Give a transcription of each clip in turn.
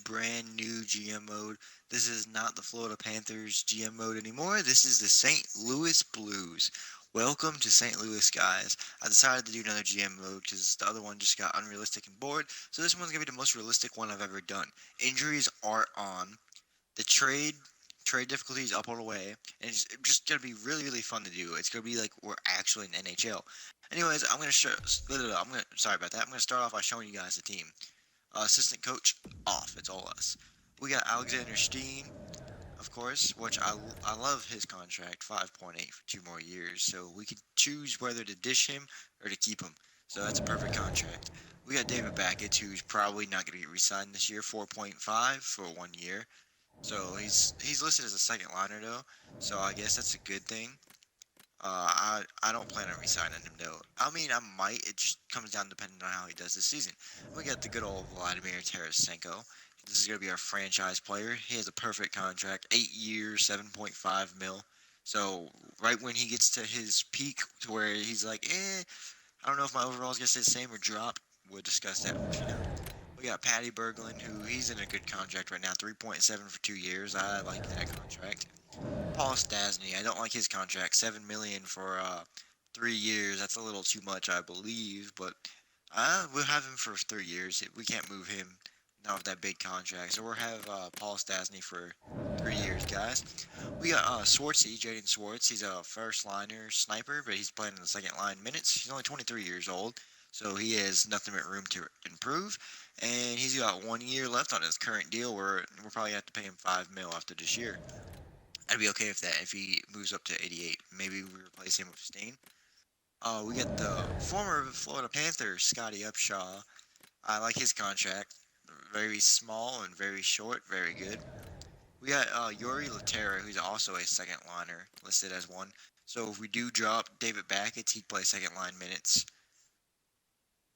brand new GM mode. This is not the Florida Panthers GM mode anymore. This is the St. Louis Blues. Welcome to St. Louis, guys. I decided to do another GM mode because the other one just got unrealistic and bored. So this one's going to be the most realistic one I've ever done. Injuries are on. The trade difficulty is up all the way, and it's just gonna be really fun to do. It's gonna be like we're actually in NHL. Anyways, I'm gonna show. Sorry about that. I'm gonna start off by showing you guys the team. Assistant coach off. It's all us. We got Alexander Steen, of course, which I love his contract, 5.8 for 2 more years. So we can choose whether to dish him or to keep him. So that's a perfect contract. We got David Backett, who's probably not going to get re-signed this year, 4.5 for 1 year. So he's listed as a second liner though, so I guess that's a good thing. I don't plan on re-signing him though. I mean, I might. It just comes down depending on how he does this season. We got the good old Vladimir Tarasenko. This is gonna be our franchise player. He has a perfect contract, 8 years, 7.5 mil. So right when he gets to his peak, to where he's like, I don't know if my overall is gonna stay the same or drop. We'll discuss that once you know. We got Patty Berglund, who he's in a good contract right now, 3.7 for 2 years. I like that contract. Paul Stasny, I don't like his contract, 7 million for 3 years. That's a little too much, I believe, but we'll have him for 3 years. We can't move him not with that big contract, so we'll have Paul Stasny for 3 years, guys. We got Swartzy, Jaden Swartz. He's a first liner sniper, but he's playing in the second line minutes. He's only 23 years old, so he has nothing but room to improve. And he's got 1 year left on his current deal. Where we'll probably have to pay him 5 mil after this year. I'd be okay with that if he moves up to 88. Maybe we replace him with Stain. We got the former Florida Panther, Scotty Upshaw. I like his contract. Very small and very short. Very good. We got Yuri Laterra, who's also a second liner, listed as one. So if we do drop David Backett, he'd play second line minutes.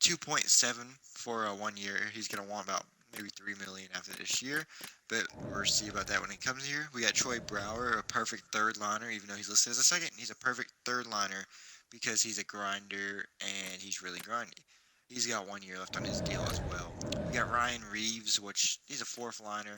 2.7 for 1 year. He's gonna want about maybe 3 million after this year, but we'll see about that when it comes here. We got Troy Brower, a perfect third liner, even though he's listed as a second. He's a perfect third liner because he's a grinder and he's really grindy. He's got 1 year left on his deal as well. We got Ryan Reeves, which he's a fourth liner,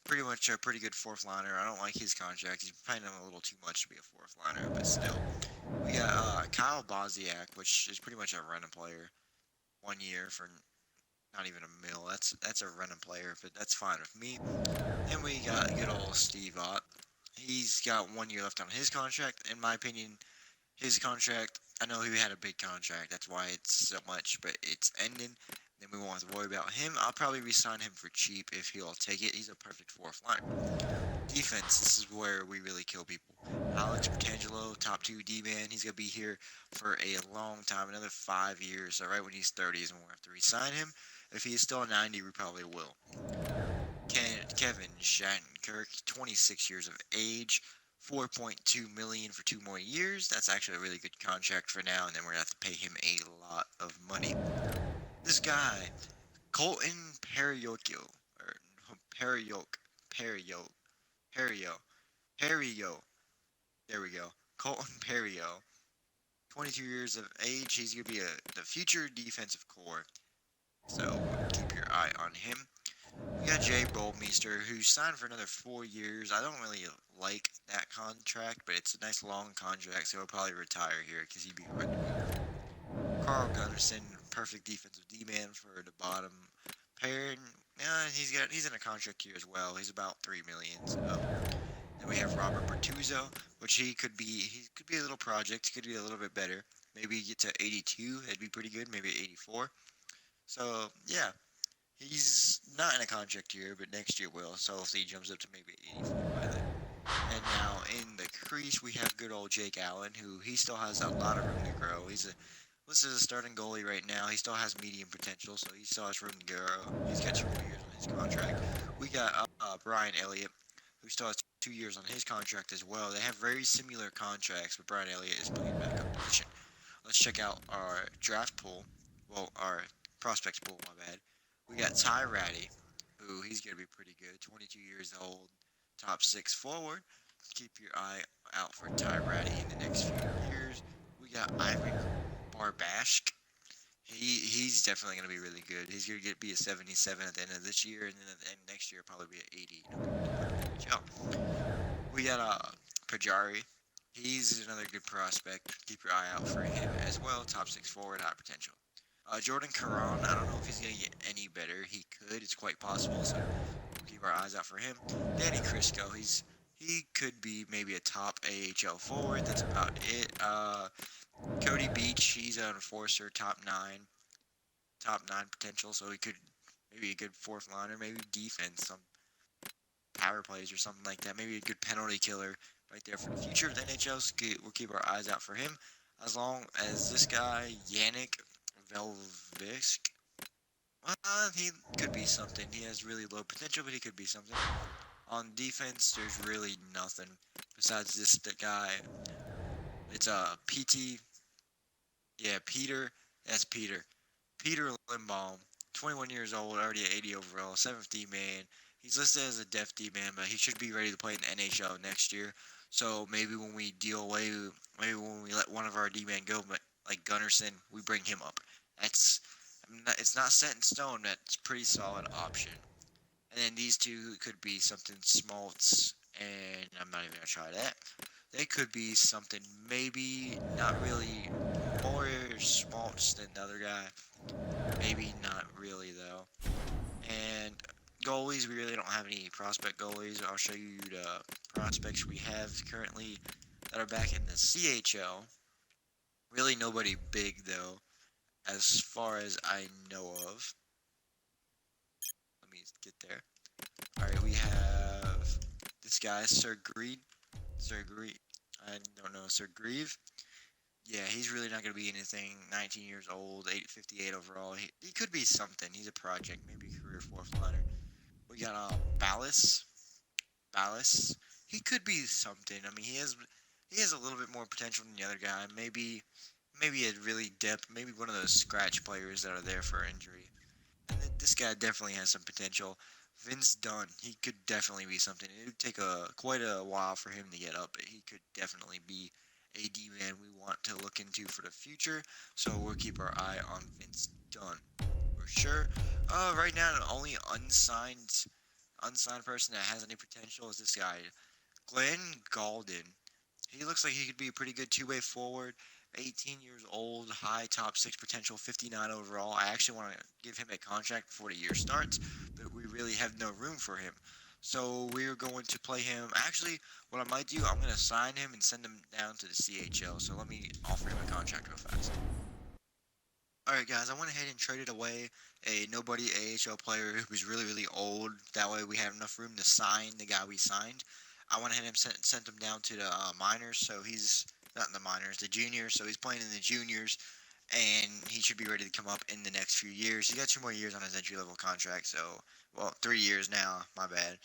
pretty much a pretty good fourth liner. I don't like his contract. He's paying him a little too much to be a fourth liner, but still. We got Kyle Bozniak, which is pretty much a random player. 1 year for not even a mil. That's a random player, but that's fine with me. And we got good old Steve Ott. He's got 1 year left on his contract. In my opinion, his contract, I know he had a big contract. That's why it's so much, but it's ending. Then we won't have to worry about him. I'll probably re-sign him for cheap if he'll take it. He's a perfect fourth liner. Defense, this is where we really kill people. Alex Petrangelo, top 2 D-man. He's going to be here for a long time, another 5 years. So right when he's 30 is when we'll have to re-sign him. If he is still 90, we probably will. Kevin Shattenkirk, 26 years of age, 4.2 million for 2 more years. That's actually a really good contract for now, and then we're gonna have to pay him a lot of money. This guy, Colton Perioco, or Perioc, Perio, Perio, Perio. There we go. Colton Perio, 22 years of age. He's gonna be the future defensive core. So keep your eye on him. We got Jay Goldmeister, who signed for another 4 years. I don't really like that contract, but it's a nice long contract, so he'll probably retire here because he'd be hard to move. Carl Gunnarsson, perfect defensive D-man for the bottom pair. He's in a contract here as well. He's about 3 million. So. Then we have Robert Bertuzzo, which he could be a little project. He could be a little bit better. Maybe get to 82. That'd be pretty good. Maybe 84. So yeah, he's not in a contract year, but next year will. So hopefully he jumps up to maybe 84 by then. And now in the crease, we have good old Jake Allen, who he still has a lot of room to grow. This is a starting goalie right now. He still has medium potential, so he still has room to grow. He's got 2 more years on his contract. We got Brian Elliott, who still has 2 years on his contract as well. They have very similar contracts, but Brian Elliott is playing backup position. Let's check out our draft pool. Well, our prospects pool, my bad. We got Ty Ratty, who he's going to be pretty good. 22 years old, top 6 forward. Keep your eye out for Ty Ratty in the next few years. We got Ivan Barbashk. He's definitely going to be really good. He's going to be a 77 at the end of this year, and then at the end of next year, probably be at 80. NHL. We got Pajari. He's another good prospect. Keep your eye out for him as well. Top 6 forward, high potential. Jordan Caron, I don't know if he's going to get any better. He could. It's quite possible. So we'll keep our eyes out for him. Danny Crisco. He could be maybe a top AHL forward. That's about it. Cody Beach. He's an enforcer, top nine potential. So he could maybe a good fourth liner, maybe defense, some power plays or something like that. Maybe a good penalty killer right there for the future of the NHL. So we'll keep our eyes out for him. As long as this guy, Yannick Velvisk, he could be something. He has really low potential, but he could be something. On defense, there's really nothing besides the guy. It's PT. Yeah, Peter. That's Peter. Peter Lindbaum, 21 years old, already at 80 overall, 7th D man. He's listed as a def D man, but he should be ready to play in the NHL next year. So maybe when we deal away, maybe when we let one of our D men go, like Gunnarsson, we bring him up. It's not set in stone. That's a pretty solid option. And then these two could be something Smaltz, and I'm not even gonna try that. They could be something maybe not really more Smaltz than the other guy. Maybe not really though. And goalies, we really don't have any prospect goalies. I'll show you the prospects we have currently that are back in the CHL. Really nobody big though, as far as I know of. Let me get there. Alright, we have this guy, Sir Greed. I don't know, Sir Grieve. Yeah, he's really not going to be anything. 19 years old, 858 overall. He could be something. He's a project, maybe a career fourth liner. We got Ballas. He could be something. I mean, he has a little bit more potential than the other guy. Maybe a really depth. Maybe one of those scratch players that are there for injury. And this guy definitely has some potential. Vince Dunn, he could definitely be something. It would take quite a while for him to get up, but he could definitely be a D-man we want to look into for the future. So we'll keep our eye on Vince Dunn for sure. Right now, the only unsigned person that has any potential is this guy, Glenn Galden. He looks like he could be a pretty good two-way forward. 18 years old, high top 6 potential, 59 overall. I actually want to give him a contract before the year starts, but we really have no room for him. So we're going to play him. Actually, what I might do, I'm going to sign him and send him down to the CHL. So let me offer him a contract real fast. Alright guys, I went ahead and traded away a nobody AHL player who was really, really old. That way we have enough room to sign the guy we signed. I went ahead and sent him down to the minors, so he's not in the minors, the juniors, so he's playing in the juniors, and he should be ready to come up in the next few years. He got 2 more years on his entry-level contract, so, well, 3 years now, my bad,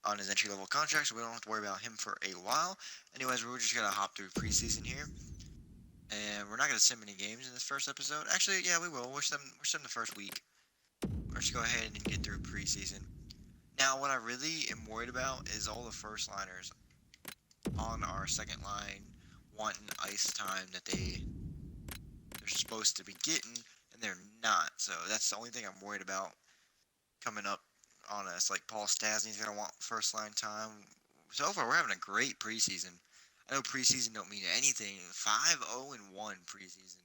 on his entry-level contract, so we don't have to worry about him for a while. Anyways, we're just going to hop through preseason here. And we're not going to sim many games in this first episode. Actually, yeah, we will. We're sim the first week. Let's go ahead and get through preseason. Now, what I really am worried about is all the first liners on our second line wanting ice time that they're supposed to be getting, and they're not. So that's the only thing I'm worried about coming up on us. Like Paul Stastny's going to want first line time. So far, we're having a great preseason. I know preseason don't mean anything. 5-0-1 preseason.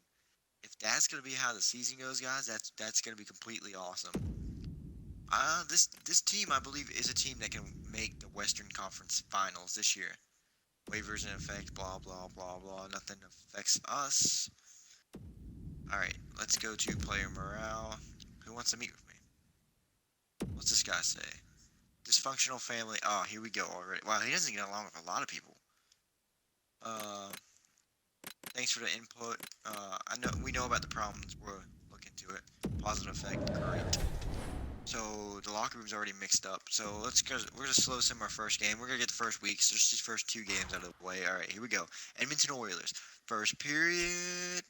If that's gonna be how the season goes, guys, that's gonna be completely awesome. This team, I believe, is a team that can make the Western Conference Finals this year. Waivers in effect, blah blah blah blah. Nothing affects us. All right, let's go to player morale. Who wants to meet with me? What's this guy say? Dysfunctional family. Oh, here we go already. Wow, he doesn't get along with a lot of people. Thanks for the input. We know about the problems. We'll look into it. Positive effect, great. So the locker room's already mixed up. So we're gonna slow sim our first game. We're gonna get the first week. So just these first 2 games out of the way. All right, here we go. Edmonton Oilers. First period.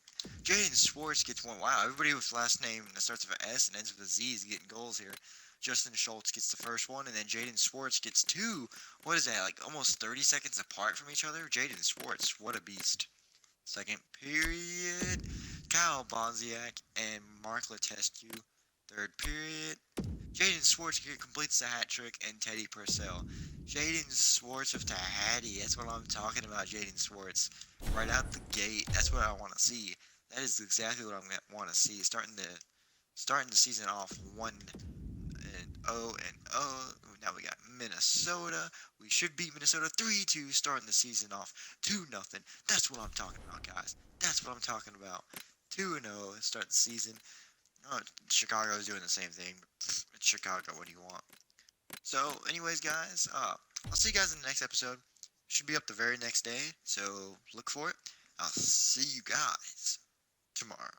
Jaden Schwartz gets one. Wow, everybody with last name that starts with an S and ends with a Z is getting goals here. Justin Schultz gets the first one, and then Jaden Schwartz gets 2. What is that, like almost 30 seconds apart from each other? Jaden Schwartz, what a beast. Second period. Kyle Bonziak and Mark Letescu. Third period. Jaden Schwartz here completes the hat trick, and Teddy Purcell. Jaden Schwartz with the hattie. That's what I'm talking about, Jaden Schwartz. Right out the gate. That's what I want to see. That is exactly what I want to see. Starting the season off 1-0. Now we got Minnesota. We should beat Minnesota 3-2, starting the season off 2-0. That's what I'm talking about, guys. That's what I'm talking about. 2-0, start the season. Oh, Chicago is doing the same thing. It's Chicago. What do you want? So, anyways, guys, I'll see you guys in the next episode. Should be up the very next day, so look for it. I'll see you guys tomorrow.